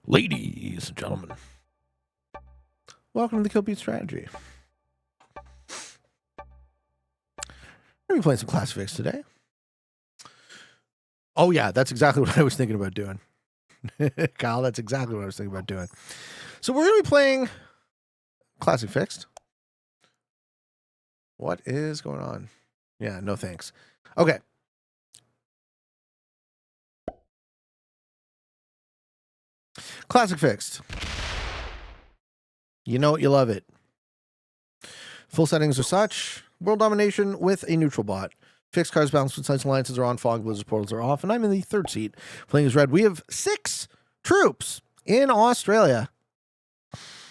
Ladies and gentlemen, welcome to the Kill Beat Strategy. We're going to be playing some Classic Fix today. Oh yeah, that's exactly what I was thinking about doing. Kyle, that's exactly what I was thinking about doing. So we're going to be playing Classic Fixed. What is going on? Yeah, no thanks. Okay. Classic Fixed. You know it, you love it. Full settings are such. World Domination with a neutral bot. Fixed cards balanced with sites alliances are on. Fog blizzard portals are off. And I'm in the third seat playing as red. We have 6 troops in Australia.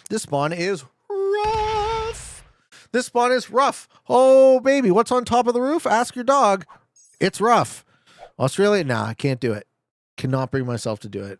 This spawn is rough. This spawn is rough. Oh, baby. What's on top of the roof? Ask your dog. It's rough. Australia? Nah, I can't do it. Cannot bring myself to do it.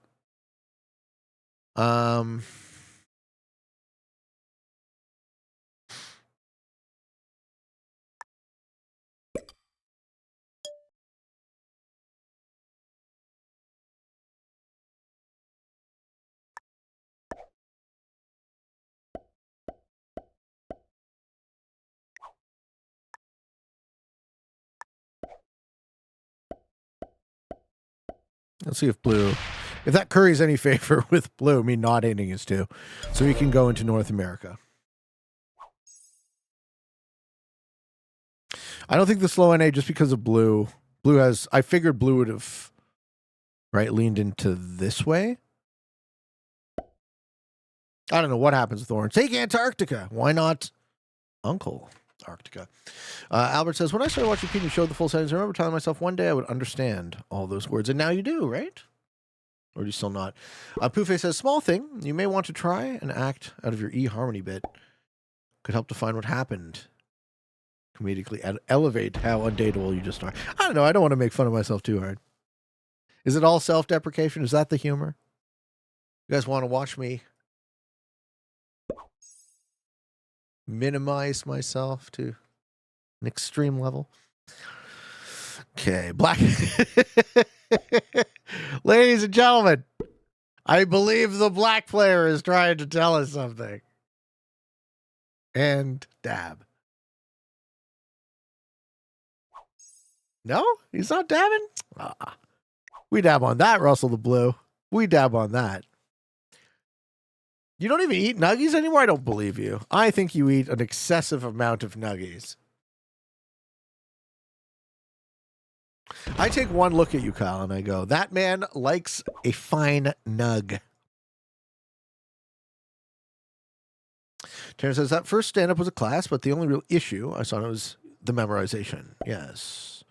Let's see if that curries any favor with blue, me not hitting his 2. So he can go into North America. I don't think the slow NA just because of blue. I figured blue would have, leaned into this way. I don't know what happens with orange. Take Antarctica. Why not Uncle Arctica? Albert says, when I started watching Pete show the full settings, I remember telling myself one day I would understand all those words. And now you do, right? Or do you still not? Poufe says, small thing. You may want to try and act out of your E-harmony bit. Could help to find what happened. Comedically elevate how undateable you just are. I don't know. I don't want to make fun of myself too hard. Is it all self-deprecation? Is that the humor? You guys want to watch me minimize myself to an extreme level? Okay, black. Ladies and gentlemen, I believe the black player is trying to tell us something. And dab. No, he's not dabbing. We dab on that, Russell the Blue. We dab on that. You don't even eat nuggies anymore? I don't believe you. I think you eat an excessive amount of nuggies. I take one look at you, Kyle, and I go, that man likes a fine nug. Tanner says, that first stand-up was a class, but the only real issue I saw was the memorization. Yes.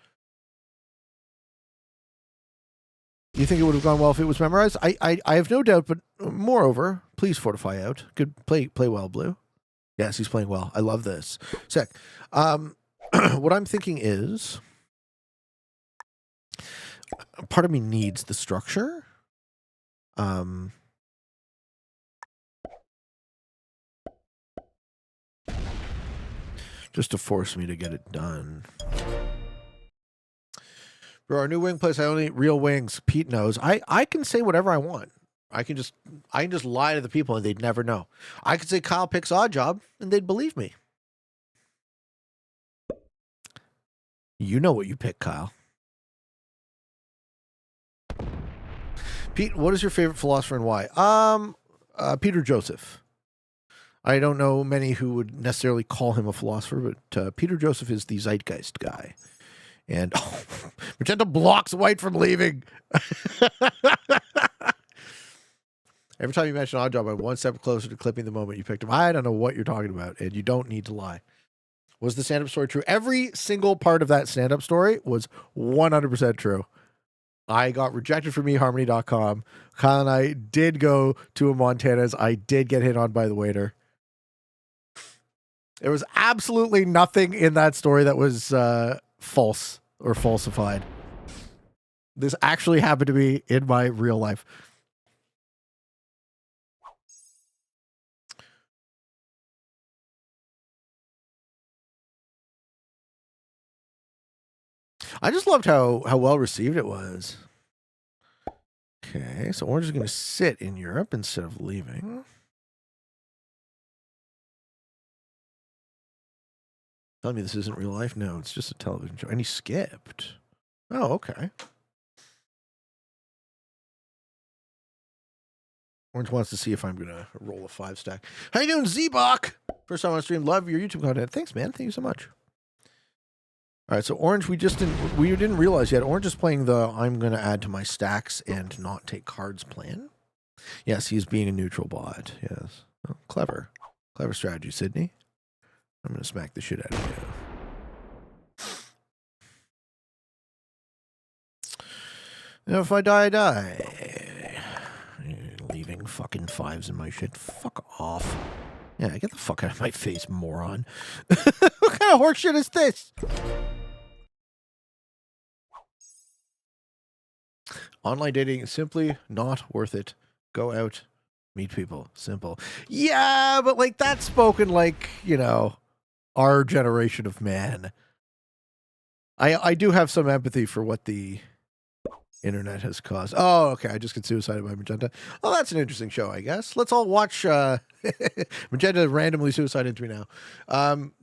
You think it would have gone well if it was memorized? I have no doubt, but moreover, please fortify out. Good play well, Blue. Yes, he's playing well. I love this. Sick. What I'm thinking is, part of me needs the structure. Just to force me to get it done. For our new wing place, I only eat real wings. Pete knows. I can say whatever I want. I can just lie to the people and they'd never know. I could say Kyle picks Odd Job and they'd believe me. You know what you pick, Kyle. Pete, what is your favorite philosopher and why? Peter Joseph. I don't know many who would necessarily call him a philosopher, but Peter Joseph is the zeitgeist guy. And Magenta blocks White from leaving. Every time you mention Odd Job, I'm one step closer to clipping the moment you picked him. I don't know what you're talking about, and you don't need to lie. Was the stand-up story true? Every single part of that stand-up story was 100% true. I got rejected from eharmony.com. Kyle and I did go to a Montana's. I did get hit on by the waiter. There was absolutely nothing in that story that was false or falsified. This actually happened to me in my real life. I just loved how well received it was. Okay, so Orange is going to sit in Europe instead of leaving. Tell me this isn't real life? No, it's just a television show. And he skipped. Oh, okay. Orange wants to see if I'm going to roll a 5-stack. How you doing, Z-Bach? First time on stream. Love your YouTube content. Thanks, man. Thank you so much. All right, so Orange, we didn't realize yet. Orange is playing the I'm going to add to my stacks and not take cards plan. Yes, he's being a neutral bot. Yes. Oh, clever. Clever strategy, Sydney. I'm going to smack the shit out of you. And if I die, I die. Leaving fucking 5s in my shit. Fuck off. Yeah, get the fuck out of my face, moron. What kind of horseshit is this? Online dating is simply not worth it. Go out, meet people. Simple. Yeah, but like that's spoken like, you know, our generation of man. I do have some empathy for what the internet has caused. Oh, okay. I just get suicided by Magenta. Oh, that's an interesting show, I guess. Let's all watch Magenta randomly suicided me now.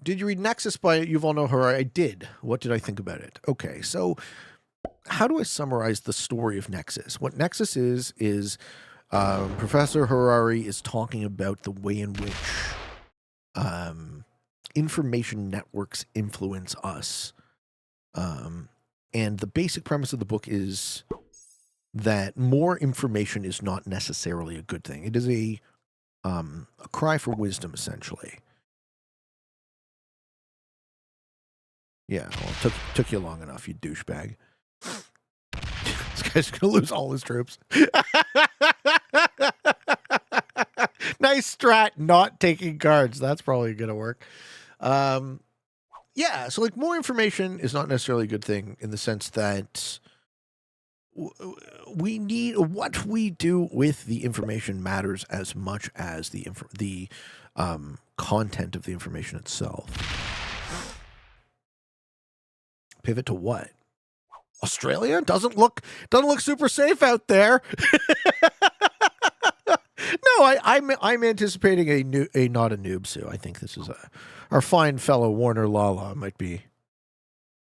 Did you read Nexus by Yuval Noah Harari? I did. What did I think about it? Okay, so how do I summarize the story of Nexus? What Nexus is Professor Harari is talking about the way in which information networks influence us. And the basic premise of the book is that more information is not necessarily a good thing. It is a cry for wisdom, essentially. Yeah, well, took you long enough, you douchebag. This guy's gonna lose all his troops. Nice strat, not taking cards. That's probably gonna work. Yeah, so like more information is not necessarily a good thing in the sense that we need what we do with the information matters as much as the content of the information itself. Pivot to what? Australia doesn't look super safe out there. No, I'm anticipating a not a noob Sue. I think this is our fine fellow Warner Lala might be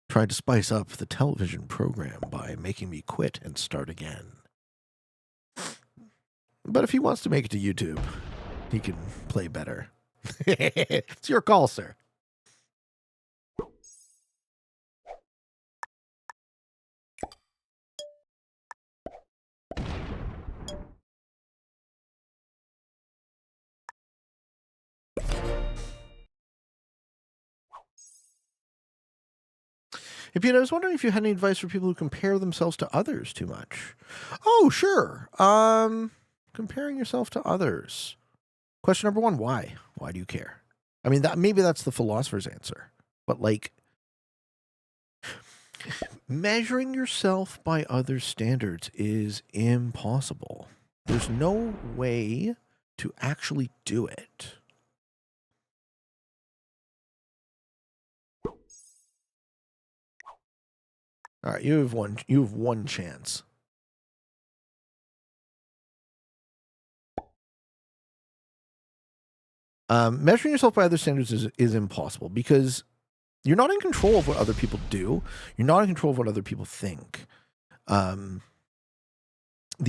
trying to spice up the television program by making me quit and start again. But if he wants to make it to YouTube, he can play better. It's your call, sir. If I was wondering if you had any advice for people who compare themselves to others too much. Oh, sure. Comparing yourself to others. Question number 1, why? Why do you care? I mean, maybe that's the philosopher's answer. But like, measuring yourself by other standards is impossible. There's no way to actually do it. All right, you have one chance. Measuring yourself by other standards is impossible because you're not in control of what other people do. You're not in control of what other people think. The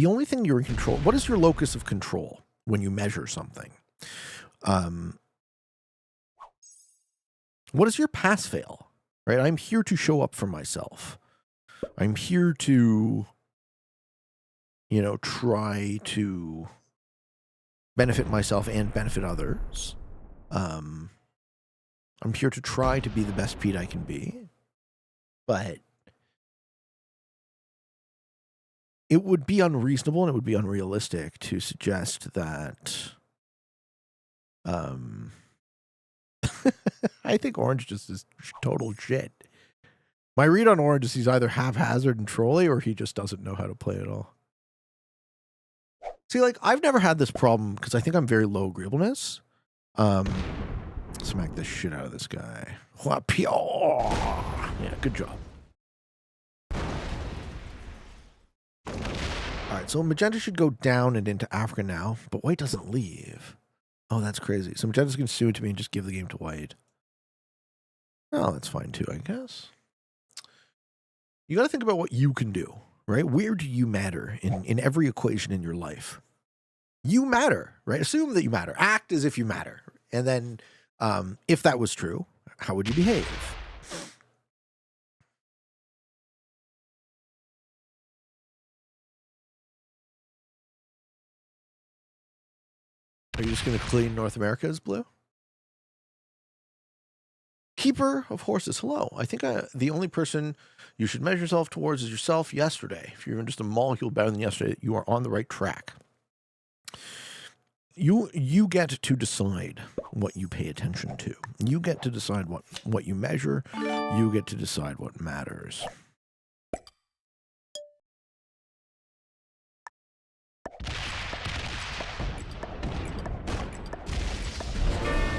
only thing you're in control, what is your locus of control when you measure something? What is your pass-fail? Right? I'm here to show up for myself. I'm here to, you know, try to benefit myself and benefit others. I'm here to try to be the best Pete I can be. But it would be unreasonable and it would be unrealistic to suggest that I think Orange just is total shit. My read on Orange is he's either haphazard and trolly or he just doesn't know how to play at all. See, like, I've never had this problem because I think I'm very low agreeableness. Smack the shit out of this guy. Yeah, good job. All right, so magenta should go down and into Africa now, but white doesn't leave. Oh, that's crazy. So magenta's going to sue it to me and just give the game to white. Oh, that's fine too, I guess. You got to think about what you can do, right? Where do you matter in every equation in your life? You matter, right? Assume that you matter. Act as if you matter. And then if that was true, how would you behave? Are you just going to clean North America as blue? Keeper of horses, hello. I think the only person you should measure yourself towards is yourself yesterday. If you're just a molecule better than yesterday, you are on the right track. You get to decide what you pay attention to. You get to decide what you measure. You get to decide what matters.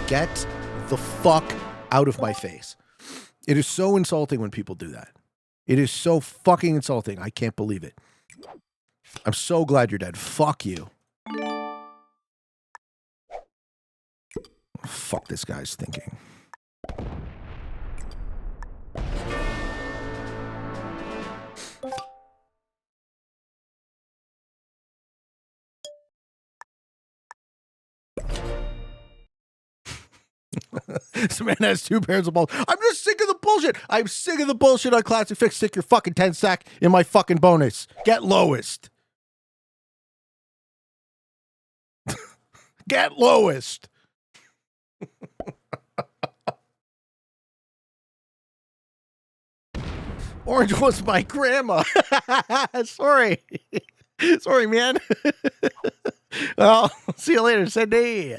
Get the fuck out of my face. It is so insulting when people do that. It is so fucking insulting. I can't believe it. I'm so glad you're dead. Fuck you. Fuck this guy's thinking. This man has 2 pairs of balls. I'm just sick of the bullshit. I'm sick of the bullshit on Classic Fix. Stick your fucking 10 sack in my fucking bonus. Get lowest. Get lowest. Orange was my grandma. Sorry. Sorry, man. Well, see you later, Cindy.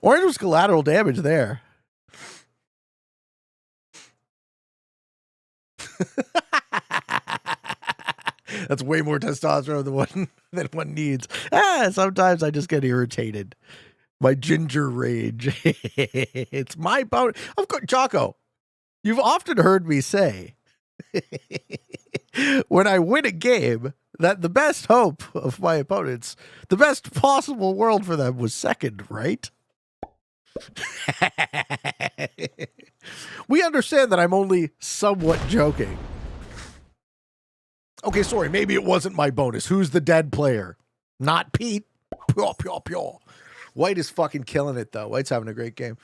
Orange was collateral damage there. That's way more testosterone than one needs. Sometimes I just get irritated. My ginger rage. It's my boat. Of course, Jocko, you've often heard me say when I win a game that the best hope of my opponents, the best possible world for them was second, right? We understand that I'm only somewhat joking. Okay, sorry, maybe it wasn't my bonus. Who's the dead player? Not Pete. Pure. White is fucking killing it, though. White's having a great game.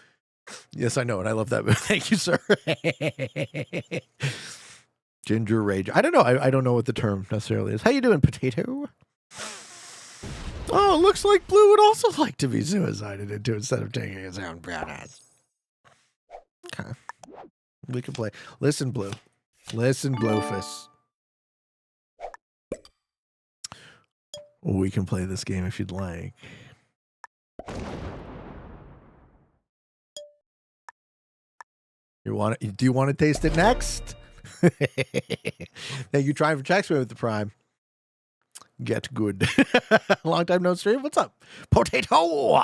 Yes, I know, and I love that move. Thank you, sir. Ginger rage. I don't know. I don't know what the term necessarily is. How you doing, potato? Oh, looks like Blue would also like to be suicided into instead of taking his own brown ass. Okay. We can play. Listen, Blue. Listen, Bluefus. We can play this game if you'd like. Do you want to taste it next? Thank you, trying for checks with the Prime. Get good. Long time no stream. What's up, potato?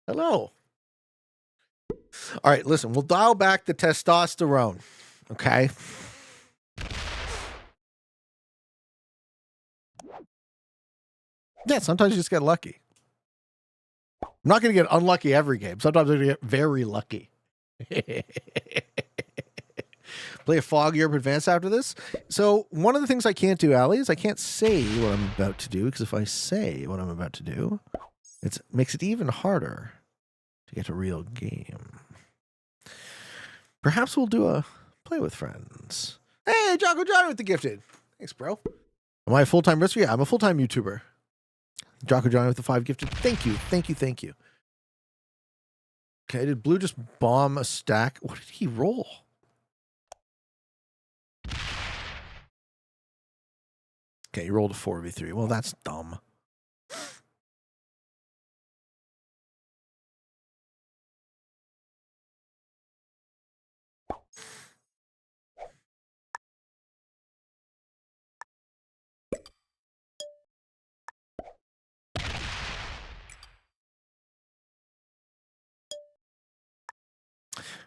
Hello. All right, listen. We'll dial back the testosterone. Okay. Yeah, sometimes you just get lucky. I'm not going to get unlucky every game. Sometimes I'm going to get very lucky. Play a Fog Europe Advance after this. So one of the things I can't do, Ali, is I can't say what I'm about to do, because if I say what I'm about to do, it makes it even harder to get a real game. Perhaps we'll do a play with friends. Hey, Jocko Johnny with the gifted. Thanks, bro. Am I a full-time wrestler? Yeah, I'm a full-time YouTuber. Jocko Johnny with the 5 gifted. Thank you. Okay, did Blue just bomb a stack? What did he roll? Okay, he rolled a 4v3. Well, that's dumb.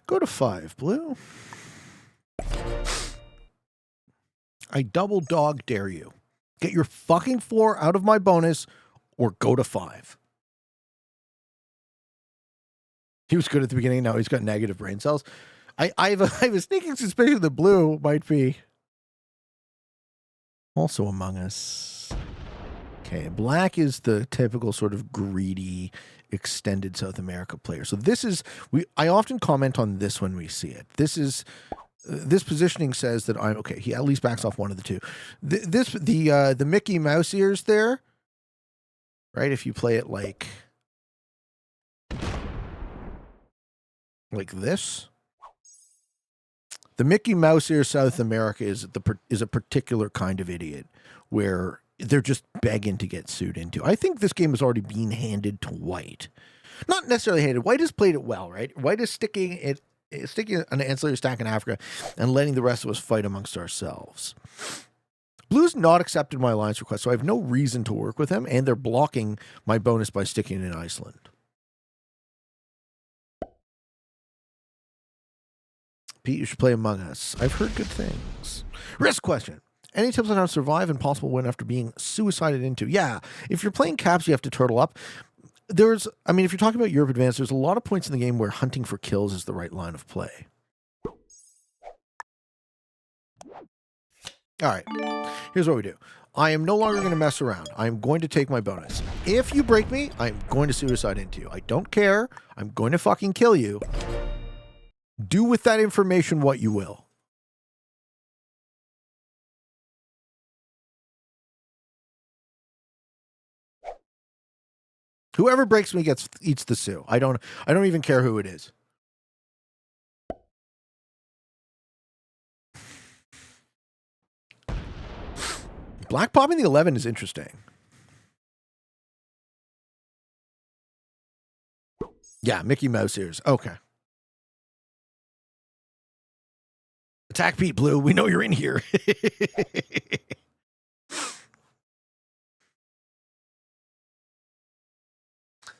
Go to 5, Blue. I double dog dare you. Get your fucking 4 out of my bonus or go to 5. He was good at the beginning. Now he's got negative brain cells. I have a sneaking suspicion that blue might be also among us. Okay, black is the typical sort of greedy, extended South America player. So this is I often comment on this when we see it. This positioning says that I'm okay. He at least backs off one of the two. The Mickey Mouse ears there, right? If you play it like this, the Mickey Mouse ear South America is a particular kind of idiot where they're just begging to get sued into. I think this game is already being handed to white. Not necessarily handed. White has played it well, right? White is sticking an ancillary stack in Africa and letting the rest of us fight amongst ourselves. Blue's not accepted my alliance request, so I have no reason to work with him, and they're blocking my bonus by sticking in Iceland. Pete, you should play Among Us. I've heard good things. Risk question. Any tips on how to survive and possible win after being suicided into? Yeah, if you're playing Caps, you have to turtle up. If you're talking about Europe Advanced, there's a lot of points in the game where hunting for kills is the right line of play. All right, here's what we do. I am no longer going to mess around. I'm going to take my bonus. If you break me, I'm going to suicide into you. I don't care. I'm going to fucking kill you. Do with that information what you will. Whoever breaks me eats the sue. I don't even care who it is. Black popping the 11 is interesting. Yeah, Mickey Mouse ears. Okay. Attack Pete, Blue. We know you're in here.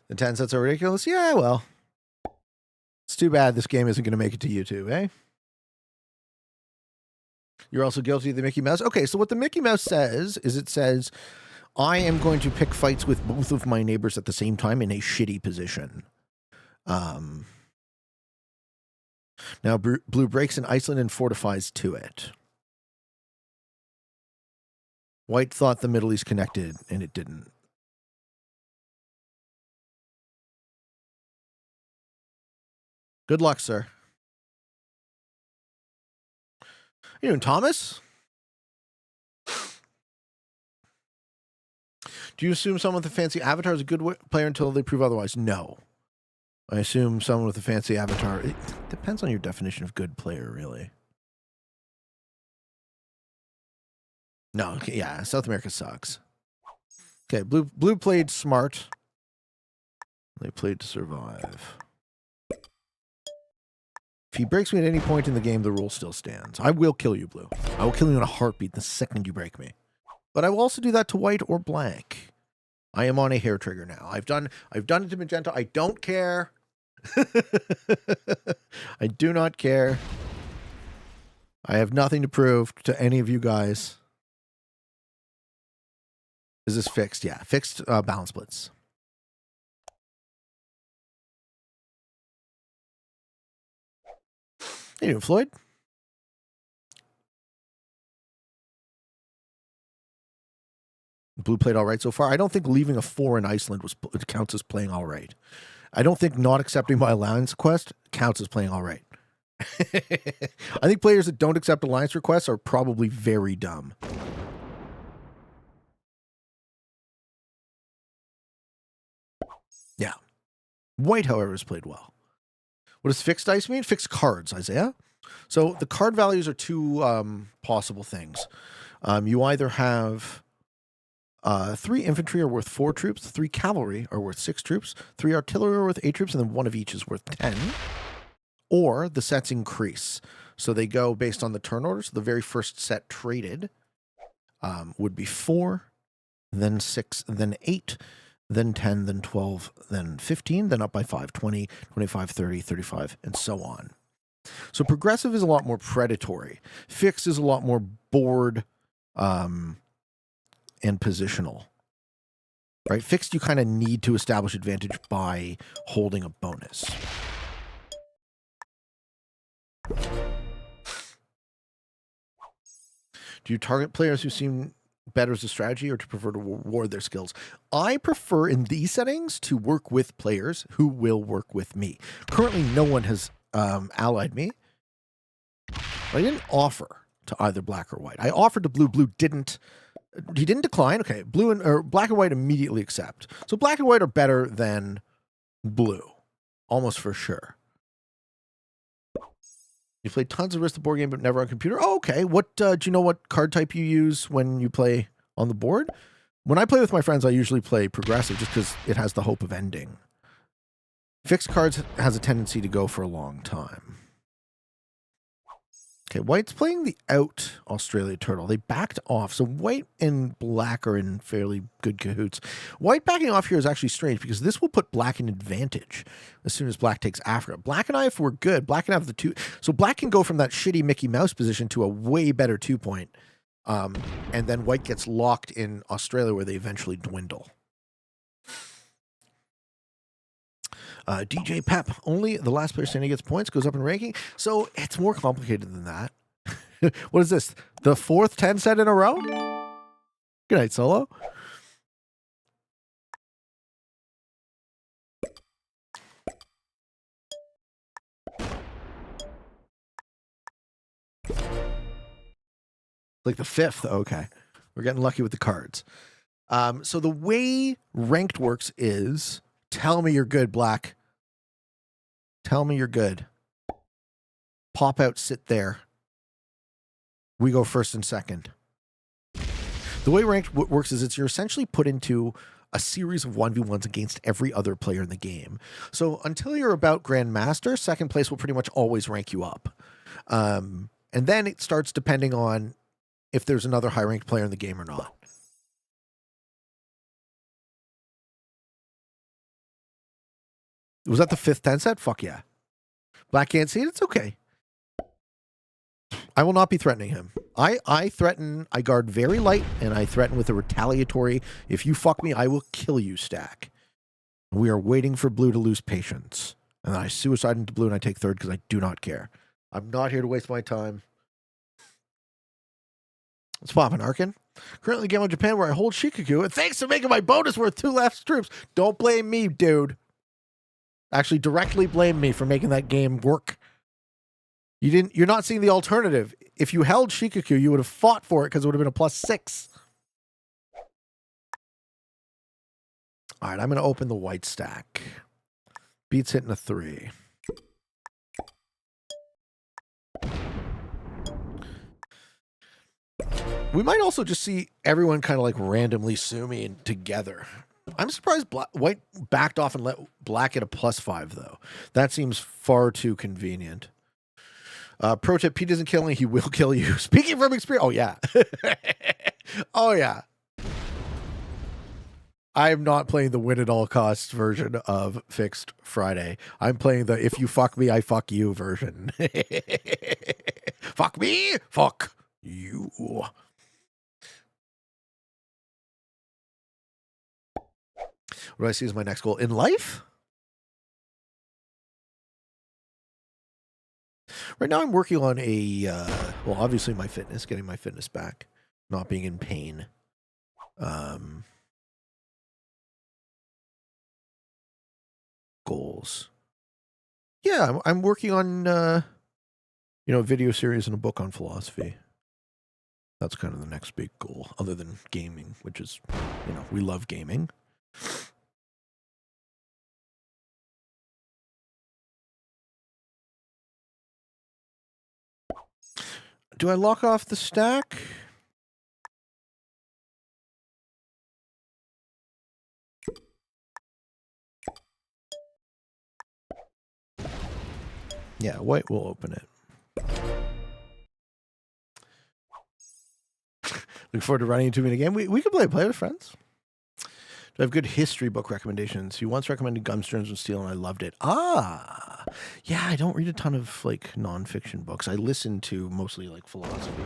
The 10 sets are ridiculous? Yeah, well. It's too bad this game isn't going to make it to YouTube, eh? You're also guilty of the Mickey Mouse? Okay, so what the Mickey Mouse says is it says, I am going to pick fights with both of my neighbors at the same time in a shitty position. Now, Blue breaks in Iceland and fortifies to it. White thought the Middle East connected, and it didn't. Good luck, sir. You doing, Thomas? Do you assume someone with a fancy avatar is a good player until they prove otherwise? No. I assume someone with a fancy avatar. It depends on your definition of good player, really. No, yeah, South America sucks. Okay, blue played smart. They played to survive. If he breaks me at any point in the game, the rule still stands. I will kill you, Blue. I will kill you in a heartbeat the second you break me. But I will also do that to white or black. I am on a hair trigger now. I've done it to magenta. I don't care. I do not care. I have nothing to prove to any of you guys. Is this fixed? Yeah, fixed balance splits. Hey, doing, Floyd? Blue played all right so far. I don't think leaving a 4 in Iceland counts as playing all right. I don't think not accepting my alliance request counts as playing all right. I think players that don't accept alliance requests are probably very dumb. Yeah. White, however, has played well. What does fixed dice mean? Fixed cards, Isaiah. So the card values are two possible things. You either have 3 infantry are worth 4 troops, 3 cavalry are worth 6 troops, 3 artillery are worth 8 troops, and then 1 of each is worth 10. Or the sets increase. So they go based on the turn order. So the very first set traded would be 4, then 6, then 8, then 10, then 12, then 15, then up by 5, 20, 25, 30, 35, and so on. So progressive is a lot more predatory. Fixed is a lot more board and positional. Right? Fixed, you kind of need to establish advantage by holding a bonus. Do you target players who seem better as a strategy or to prefer to reward their skills? I prefer in these settings to work with players who will work with me. Currently, no one has allied me. But I didn't offer to either black or white. I offered to blue. Blue didn't. He didn't decline. Okay, black and white immediately accept. So black and white are better than blue, almost for sure. You play tons of Risk the board game, but never on computer. Oh, okay. What do you know? What card type you use when you play on the board? When I play with my friends, I usually play progressive, just because it has the hope of ending. Fixed cards has a tendency to go for a long time. Okay, white's playing the out Australia turtle. They backed off. So white and black are in fairly good cahoots. White backing off here is actually strange because this will put black in advantage as soon as black takes Africa. Black and I, if we're good, black can have the 2. So black can go from that shitty Mickey Mouse position to a way better 2-point. And then white gets locked in Australia where they eventually dwindle. DJ Pep, only the last player standing gets points, goes up in ranking. So it's more complicated than that. What is this? The 4th 10 set in a row? Good night, Solo. Like the 5th. Okay. We're getting lucky with the cards. So the way ranked works is tell me you're good, black. Tell me you're good. Pop out, sit there. We go first and second. The way ranked works is you're essentially put into a series of 1v1s against every other player in the game. So until you're about Grandmaster, second place will pretty much always rank you up. And then it starts depending on if there's another high-ranked player in the game or not. Was that the 5th 10 set? Fuck yeah. Black can't see it? It's okay. I will not be threatening him. I threaten, I guard very light, and I threaten with a retaliatory, if you fuck me, I will kill you stack. We are waiting for blue to lose patience. And then I suicide into blue and I take 3rd because I do not care. I'm not here to waste my time. Let's pop an Arkin. Currently game on Japan where I hold Shikaku, and thanks for making my bonus worth 2 left troops. Don't blame me, dude. Actually, directly blame me for making that game work. You're not seeing the alternative. If you held Shikaku, you would have fought for it because it would have been a +6. All right, I'm going to open the white stack. Beats hitting a 3. We might also just see everyone kind of like randomly sue me together. I'm surprised white backed off and let black get a +5, though. That seems far too convenient. Pro tip, Pete doesn't kill me, he will kill you. Speaking from experience. Oh, yeah. Oh, yeah. I'm not playing the win at all costs version of Fixed Friday. I'm playing the if you fuck me, I fuck you version. Fuck me, fuck you. What do I see as my next goal in life? Right now I'm working on a, well, obviously my fitness, getting my fitness back, not being in pain. Goals. Yeah, I'm working on, a video series and a book on philosophy. That's kind of the next big goal, other than gaming, which is, we love gaming. Do I lock off the stack? Yeah, white will open it. Look forward to running into me again. We can play with friends. Do I have good history book recommendations? You once recommended Guns, Germs, and Steel, and I loved it. Yeah, I don't read a ton of nonfiction books. I listen to mostly philosophy.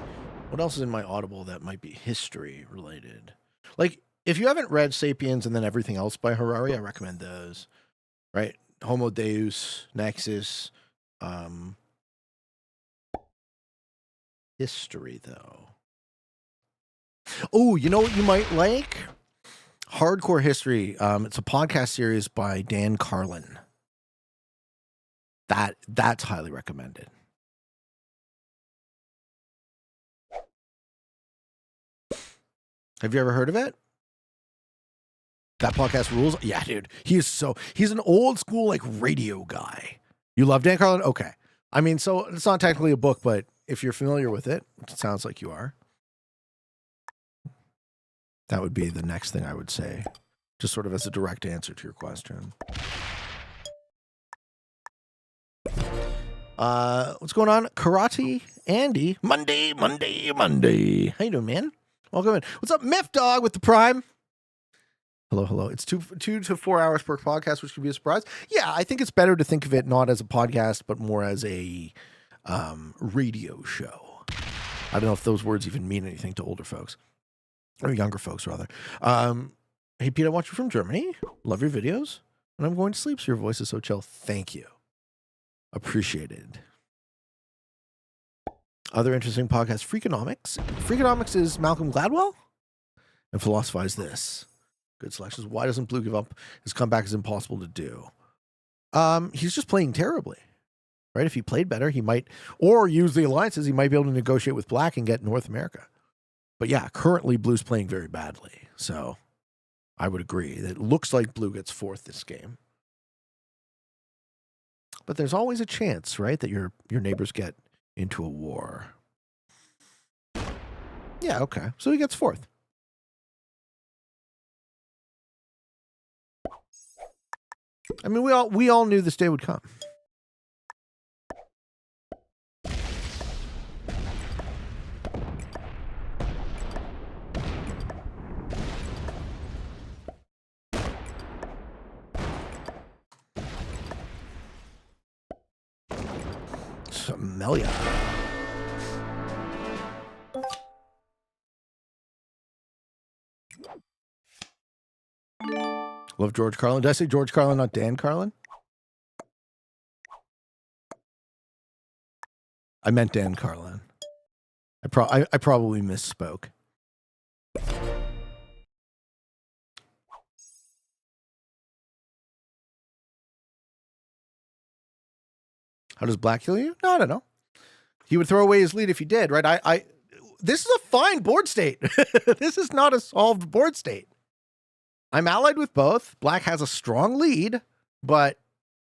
What else is in my Audible that might be history related? Like, if you haven't read Sapiens and then everything else by Harari, I recommend those. Right? Homo Deus, Nexus, history, though. Oh, you know what you might like? Hardcore History. It's a podcast series by Dan Carlin. That's highly recommended. Have you ever heard of it? That podcast rules. Yeah, dude. He's an old school like radio guy. You love Dan Carlin? Okay. I mean, so it's not technically a book, but if you're familiar with it, which it sounds like you are, that would be the next thing I would say, just sort of as a direct answer to your question. What's going on? Karate Andy. Monday. How you doing, man? Welcome in. What's up, Miff Dog with the Prime? Hello. It's 2 to 4 hours per podcast, which could be a surprise. Yeah, I think it's better to think of it not as a podcast, but more as a radio show. I don't know if those words even mean anything to older folks. Or younger folks, rather. Hey, Pete, I watch you from Germany. Love your videos. And I'm going to sleep, so your voice is so chill. Thank you. Appreciated. Other interesting podcasts. Freakonomics. Freakonomics is Malcolm Gladwell. And Philosophize This. Good selections. Why doesn't Blue give up? His comeback is impossible to do. He's just playing terribly. Right? If he played better, he might, or use the alliances, he might be able to negotiate with Black and get North America. But yeah, currently Blue's playing very badly. So I would agree that it looks like Blue gets fourth this game. But there's always a chance, right, that your neighbors get into a war. Yeah, okay. So he gets fourth. I mean, we all knew this day would come. Melia. Love George Carlin. Did I say George Carlin, not Dan Carlin? I meant Dan Carlin. I probably misspoke. How does Black kill you? No, I don't know. He would throw away his lead if he did, right? This is a fine board state. This is not a solved board state. I'm allied with both. Black has a strong lead, but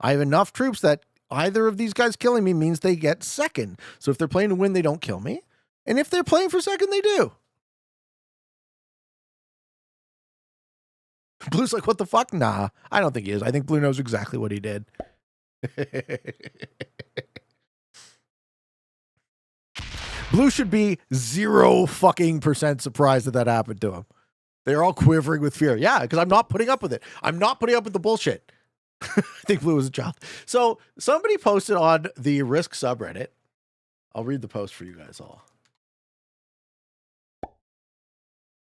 I have enough troops that either of these guys killing me means they get second. So if they're playing to win, they don't kill me. And if they're playing for second, they do. Blue's like, what the fuck? Nah, I don't think he is. I think Blue knows exactly what he did. Blue should be 0% surprised that happened to him. They're all quivering with fear. Yeah, because I'm not putting up with it. I'm not putting up with the bullshit. I think Blue was a child. So somebody posted on the Risk subreddit. I'll read the post for you guys all.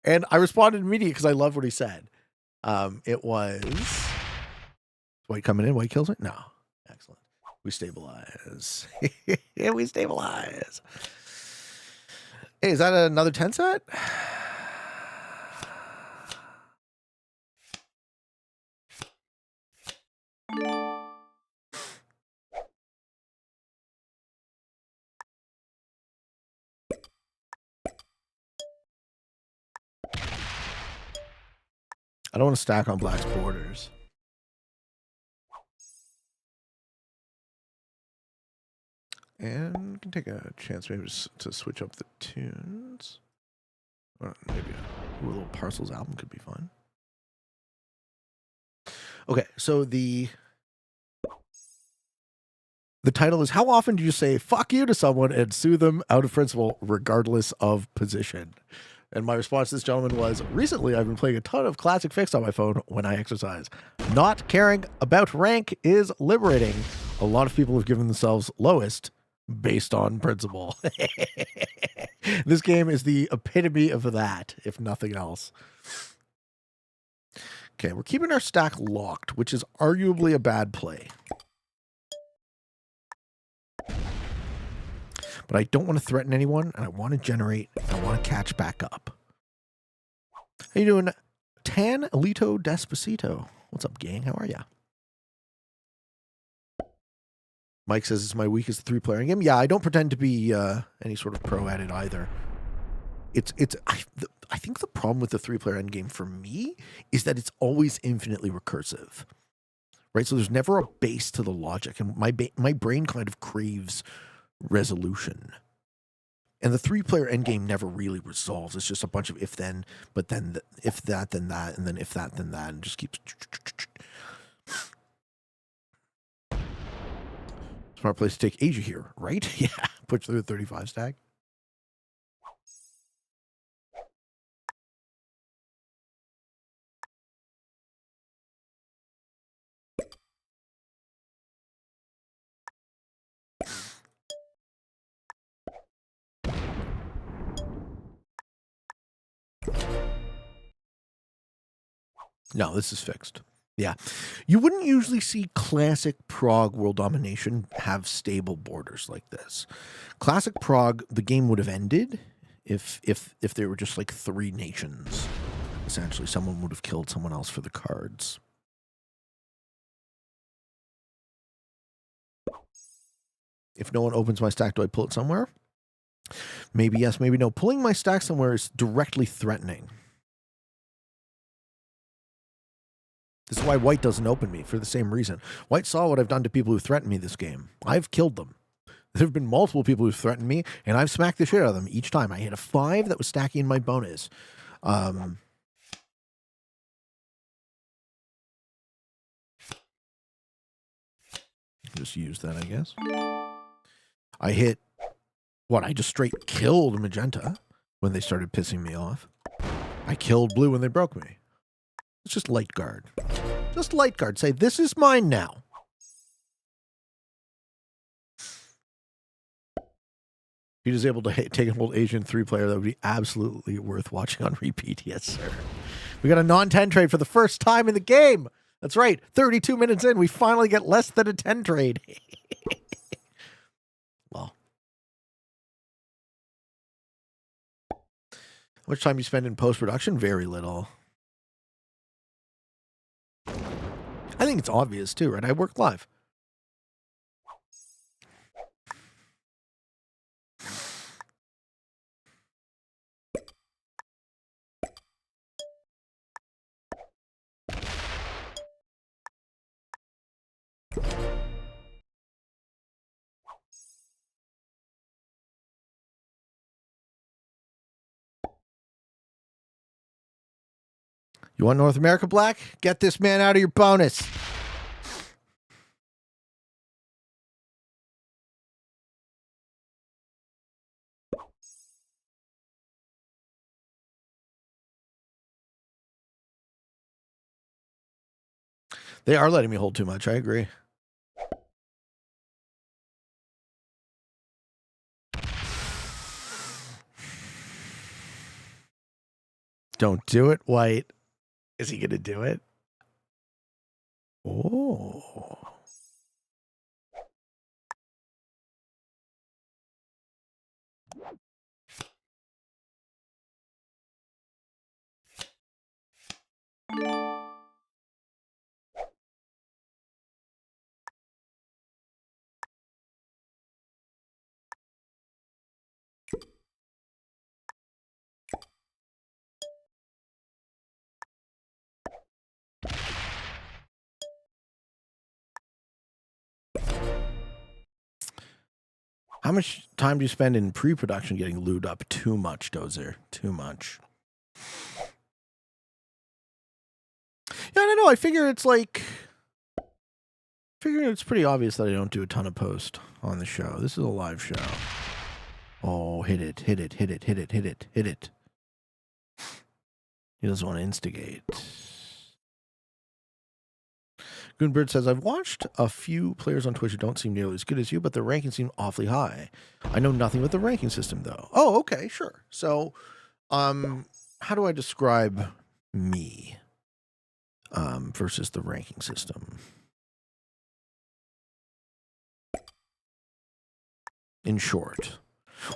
And I responded immediately because I love what he said. It was White coming in. White kills it? No. Excellent. We stabilize. Yeah, we stabilize. Hey, is that another 10 set? I don't want to stack on Black's borders. And we can take a chance maybe to switch up the tunes. Or maybe a little Parcels album could be fun. Okay, so the title is, how often do you say fuck you to someone and sue them out of principle regardless of position? And my response to this gentleman was, recently I've been playing a ton of classic fixed on my phone when I exercise. Not caring about rank is liberating. A lot of people have given themselves lowest based on principle. This game is the epitome of that, if nothing else. Okay, we're keeping our stack locked, which is arguably a bad play. But I don't want to threaten anyone, and I want to generate, I want to catch back up. How you doing, Tan Alito Despacito? What's up, gang? How are ya? Mike says it's my weakest three-player game. Yeah, I don't pretend to be any sort of pro at it either. I think the problem with the three-player endgame for me is that it's always infinitely recursive, right? So there's never a base to the logic, and my brain kind of craves resolution. And the three-player endgame never really resolves. It's just a bunch of if-then, but then if that, then that, and then if that, then that, and just keeps. Smart place to take Asia here, right? Yeah, push through a 35 stack. No, this is fixed. Yeah. You wouldn't usually see classic Prague world domination have stable borders like this. Classic Prague, the game would have ended if there were just like three nations. Essentially, someone would have killed someone else for the cards. If no one opens my stack, do I pull it somewhere? Maybe yes, maybe no. Pulling my stack somewhere is directly threatening. This is why white doesn't open me, for the same reason. White saw what I've done to people who threatened me this game. I've killed them. There have been multiple people who've threatened me, and I've smacked the shit out of them each time. I hit a 5 that was stacking in my bonus. Just use that, I guess. I hit, what, I just straight killed magenta when they started pissing me off. I killed blue when they broke me. It's just light guard. Just light guard. Say, this is mine now. If he was able to take an old Asian 3-player, that would be absolutely worth watching on repeat. Yes, sir. We got a non-10 trade for the first time in the game. That's right. 32 minutes in, we finally get less than a 10 trade. Well. How much time you spend in post-production? Very little. I think it's obvious too, right? I work live. You want North America Black? Get this man out of your bonus. They are letting me hold too much. I agree. Don't do it, White. Is he going to do it? Oh. How much time do you spend in pre-production getting lubed up? Too much, Dozer. Too much. Yeah, I don't know. I figure it's like... it's pretty obvious that I don't do a ton of post on the show. This is a live show. Oh, hit it, hit it, hit it, hit it, hit it, hit it. He doesn't want to instigate. Goonbird says, I've watched a few players on Twitch who don't seem nearly as good as you, but their rankings seem awfully high. I know nothing about the ranking system, though. Oh, okay, sure. So, how do I describe me versus the ranking system? In short.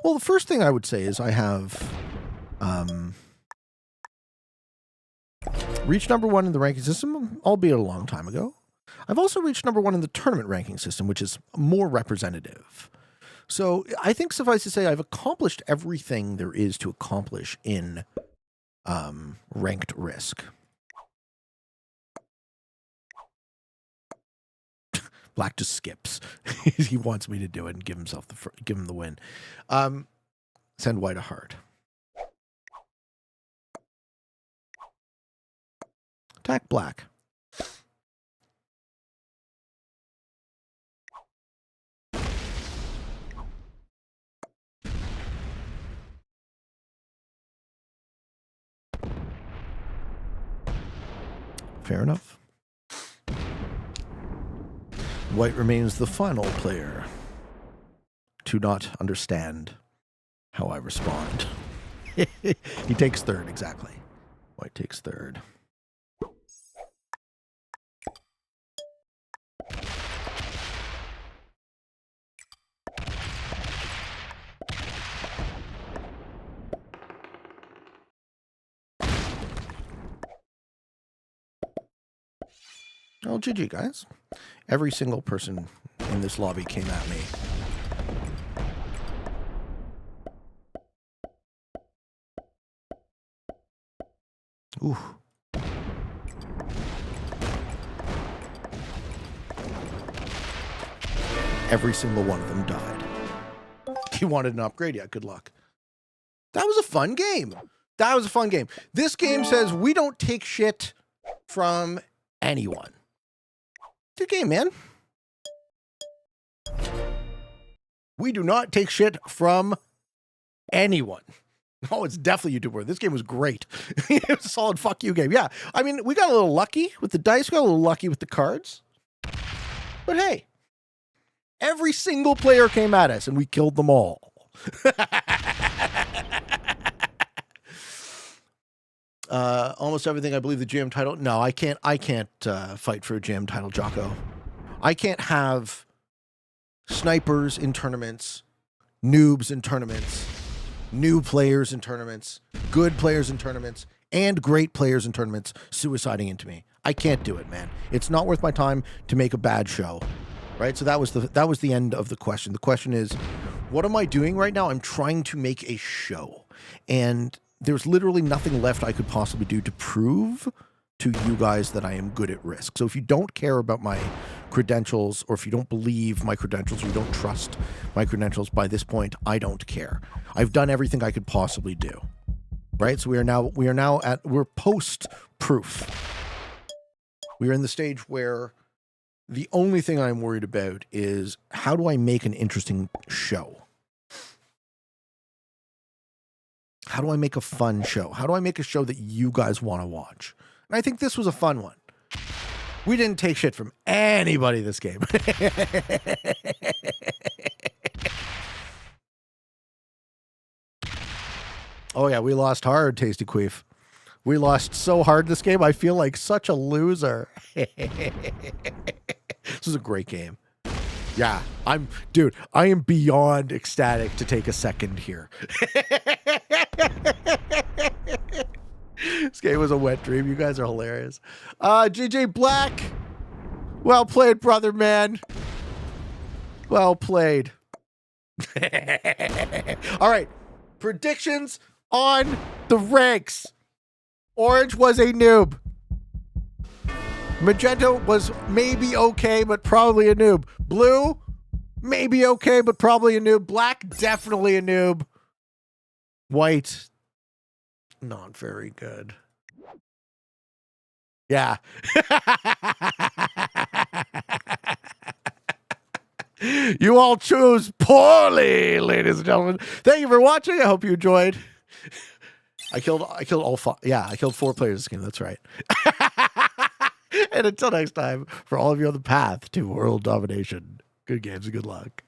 Well, the first thing I would say is I have reached number 1 in the ranking system, albeit a long time ago. I've also reached number 1 in the tournament ranking system, which is more representative. So I think suffice to say I've accomplished everything there is to accomplish in ranked Risk. Black just skips. He wants me to do it and give him the win. Send white a heart. Attack black. Fair enough. White remains the final player to not understand how I respond. He takes third, exactly. White takes third. Oh, GG, guys. Every single person in this lobby came at me. Ooh. Every single one of them died. He wanted an upgrade? Yeah, good luck. That was a fun game. That was a fun game. This game says we don't take shit from anyone. Good game, man. We do not take shit from anyone. Oh, it's definitely YouTuber. This game was great. It was a solid fuck you game. Yeah, I mean, we got a little lucky with the dice. We got a little lucky with the cards. But hey, every single player came at us and we killed them all. Almost everything. I believe the GM title. No, I can't fight for a GM title, Jocko. I can't have snipers in tournaments, noobs in tournaments, new players in tournaments, good players in tournaments, and great players in tournaments suiciding into me. I can't do it, man. It's not worth my time to make a bad show, right? So that was the end of the question. The question is, what am I doing right now? I'm trying to make a show, and there's literally nothing left I could possibly do to prove to you guys that I am good at Risk. So if you don't care about my credentials, or if you don't believe my credentials, or you don't trust my credentials by this point, I don't care. I've done everything I could possibly do. Right? So we're post proof. We are in the stage where the only thing I'm worried about is how do I make an interesting show? How do I make a fun show? How do I make a show that you guys want to watch? And I think this was a fun one. We didn't take shit from anybody this game. Oh yeah, we lost hard, Tasty Queef. We lost so hard this game. I feel like such a loser. This was a great game. Yeah, I am beyond ecstatic to take a second here. This game was a wet dream. You guys are hilarious. JJ Black. Well played, brother, man. Well played. All right. Predictions on the ranks. Orange was a noob. Magenta was maybe okay, but probably a noob. Blue, maybe okay, but probably a noob. Black, definitely a noob. White, not very good. Yeah. You all choose poorly, ladies and gentlemen. Thank you for watching. I hope you enjoyed. I killed all five. Yeah, I killed 4 players this game. That's right. And until next time, for all of you on the path to world domination, good games and good luck.